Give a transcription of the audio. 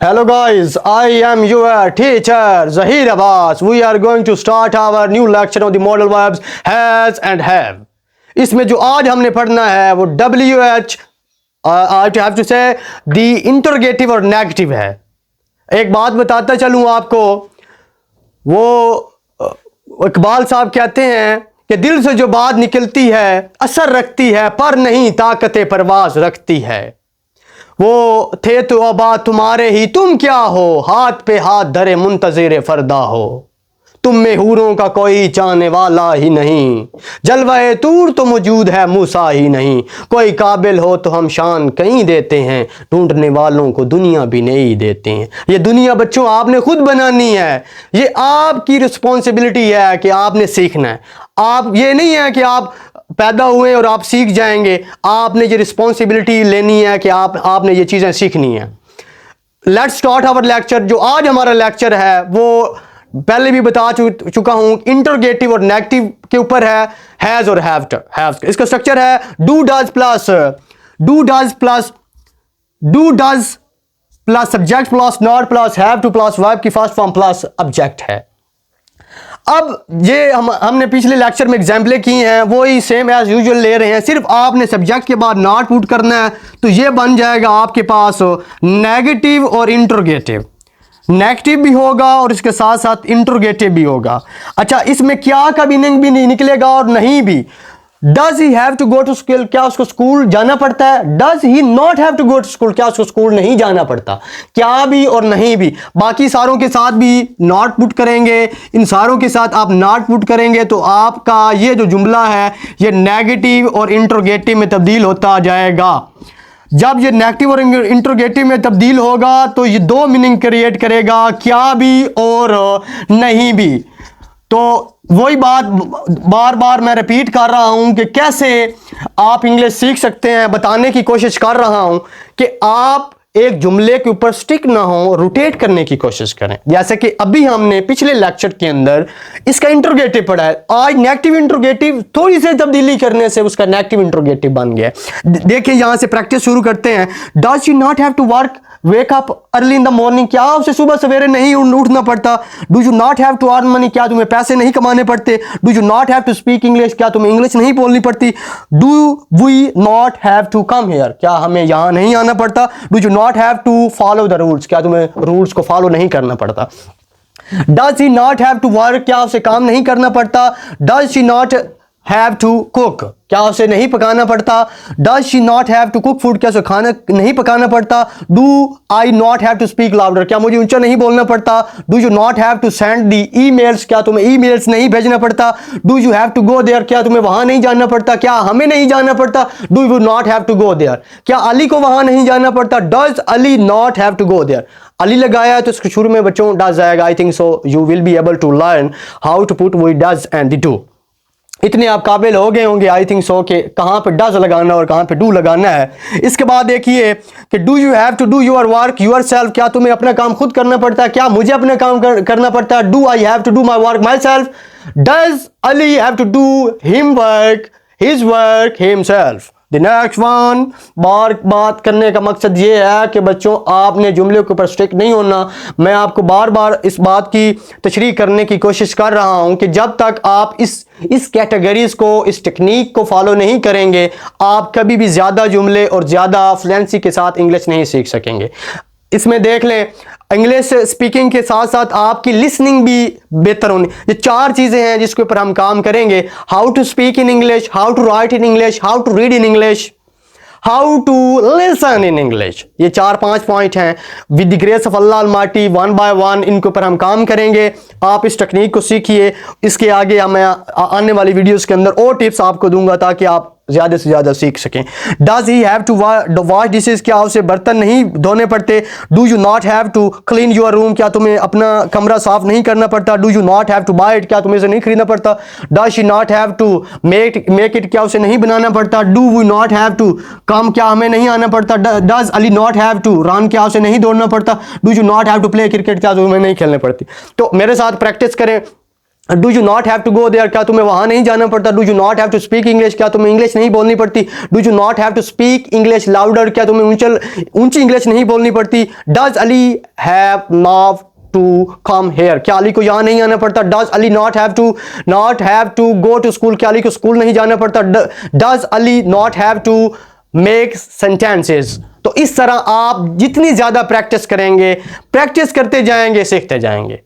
Hello guys, I am your teacher Zahir Abbas. We are going to start our new lecture on the modal verbs has and have. इसमें जो आज हमने पढ़ना है वो WH I have to say the interrogative और negative है। एक बात बताता चलूँ आपको, वो इकबाल साहब कहते हैं कि दिल से जो बात निकलती है असर रखती है पर नहीं ताकत परवाज रखती है। वो थे तो आबाद तुम्हारे ही तुम क्या हो, हाथ पे हाथ धरे मुंतज़िर फरदा हो। तुम में हूरों का कोई चाहने वाला ही नहीं, जलवाए तूर तो मौजूद है मूसा ही नहीं। कोई काबिल हो तो हम शान कहीं देते हैं, ढूंढने वालों को दुनिया भी नहीं देते हैं। ये दुनिया बच्चों आपने खुद बनानी है, ये आपकी रिस्पॉन्सिबिलिटी है कि आपने सीखना है। आप ये नहीं है कि आप पैदा हुए और आप सीख जाएंगे, आपने ये रिस्पॉन्सिबिलिटी लेनी है कि आपने ये चीज़ें सीखनी है। Let's start our lecture. जो आज हमारा लेक्चर है वो पहले भी बता चुका हूं, इंटरोगेटिव और नेगेटिव के ऊपर है, हैज और हैव। इसका स्ट्रक्चर है do does plus subject plus not plus have two plus verb की फर्स्ट फॉर्म प्लस ऑब्जेक्ट है। अब ये हमने पिछले लेक्चर में एग्जाम्पलें की हैं, वही सेम एज यूजुअल ले रहे हैं। सिर्फ आपने सब्जेक्ट के बाद नॉट पुट करना है तो ये बन जाएगा आपके पास नेगेटिव और इंटरोगेटिव। नेगेटिव भी होगा और इसके साथ साथ इंटरोगेटिव भी होगा। अच्छा, इसमें क्या का मीनिंग भी नहीं निकलेगा और नहीं भी। Does he have to go to school, क्या उसको स्कूल जाना पड़ता है। Does he not have to go to school, क्या उसको स्कूल नहीं जाना पड़ता। क्या भी और नहीं भी, बाकी सारों के साथ भी नॉट पुट करेंगे, इन सारों के साथ आप नॉट पुट करेंगे तो आपका ये जो जुमला है ये नेगेटिव और इंटरोगेटिव में तब्दील होता जाएगा। जब ये नेगेटिव और इंटरोगेटिव में तब्दील होगा तो ये दो मीनिंग क्रिएट करेगा, क्या भी और नहीं भी। तो वही बात बार बार मैं रिपीट कर रहा हूं कि कैसे आप इंग्लिश सीख सकते हैं, बताने की कोशिश कर रहा हूं कि आप एक जुमले के ऊपर स्टिक ना हो, रोटेट करने की कोशिश करें। जैसे कि अभी हमने पिछले लेक्चर के अंदर इसका इंटरोगेटिव पढ़ा है, आज नेगेटिव इंटरोगेटिव थोड़ी सी तब्दीली करने से उसका नेगेटिव इंटरोगेटिव बन गया। देखिए यहां से प्रैक्टिस शुरू करते हैं। Does you not have to work wake up early in the morning, क्या उसे सुबह सवेरे नहीं उठना पड़ता। Do you not have to earn money, क्या तुम्हें पैसे नहीं कमाने पड़ते। Do you not have to speak English, क्या तुम्हें इंग्लिश नहीं बोलनी पड़ती। Do we not have to come here, क्या हमें यहां नहीं आना पड़ता। Do you not have to follow the rules, क्या तुम्हें रूल्स को फॉलो नहीं करना पड़ता। Does he not have to work, क्या उसे काम नहीं करना पड़ता। Does she not have to cook, क्या उसे नहीं पकाना पड़ता। Does she not have to cook food, क्या उसे खाना नहीं पकाना पड़ता। Do I not have to speak louder, क्या मुझे ऊंचा नहीं बोलना पड़ता। Do you not have to send the emails, क्या तुम्हें ईमेल्स नहीं भेजना पड़ता। Do you have to go there, क्या तुम्हें वहां नहीं जाना पड़ता, क्या हमें नहीं जाना पड़ता। Do you not have to go there, क्या अली को वहां नहीं जाना पड़ता। Does Ali not have to go there, Ali लगाया है तो इसके शुरू में बच्चों डज आएगा। I think so you will be able to learn how to put we does and the do. इतने आप काबिल हो गए होंगे आई थिंक सो कि कहाँ पे डज लगाना और कहाँ पे डू लगाना है। इसके बाद देखिए कि do you have to do your work yourself, क्या तुम्हें अपना काम खुद करना पड़ता है, क्या मुझे अपना काम करना पड़ता है। Do I have to do my work myself. Does Ali have to do him work his work himself. The next one, बात करने का मकसद ये है कि बच्चों आपने जुमले के ऊपर स्टिक नहीं होना। मैं आपको बार बार इस बात की तशरीह करने की कोशिश कर रहा हूं कि जब तक आप इस कैटेगरीज को, इस टेक्निक को फॉलो नहीं करेंगे आप कभी भी ज़्यादा जुमले और ज़्यादा फ्लुएंसी के साथ इंग्लिश नहीं सीख सकेंगे। इसमें देख लें, इंग्लिश स्पीकिंग के साथ साथ आपकी लिसनिंग भी बेहतर होनी। ये चार चीज़ें हैं जिसके ऊपर हम काम करेंगे। How to speak in English, how to write in English, how to read in English, how to listen in English. ये 4-5 पॉइंट हैं। With the grace of Allah almighty one by one इनके ऊपर हम काम करेंगे। आप इस टेक्निक को सीखिए। इसके आगे मैं आने वाली वीडियोस के अंदर और टिप्स आपको दूंगा ताकि आप ज़्यादा से ज़्यादा सीख सकें। Does he have to wash dishes, क्या उसे बर्तन नहीं धोने पड़ते। Do you not have to clean your room, क्या तुम्हें अपना कमरा साफ नहीं करना पड़ता। Do you not have to buy it, क्या तुम्हें इसे नहीं खरीदना पड़ता। Does she not have to make it, क्या उसे नहीं बनाना पड़ता। Do we not have to come, क्या हमें नहीं आना पड़ता। Does Ali not have to run, क्या उसे नहीं दौड़ना पड़ता। Do you not have to play cricket, क्या तुम्हें नहीं खेलने पड़ती। तो मेरे साथ प्रैक्टिस करें। Do you not have to go there, क्या तुम्हें वहां नहीं जाना पड़ता। Do you not have to speak English, क्या तुम्हें इंग्लिश नहीं बोलनी पड़ती। Do you not have to speak English louder, क्या तुम्हें ऊंची इंग्लिश नहीं बोलनी पड़ती। Does Ali have now to come here, क्या अली को यहां नहीं आना पड़ता। Does Ali not have to go to school, क्या अली को स्कूल नहीं जाना पड़ता। Does Ali not have to make sentences. तो इस तरह आप जितनी ज्यादा प्रैक्टिस करेंगे, प्रैक्टिस करते जाएंगे, सीखते जाएंगे।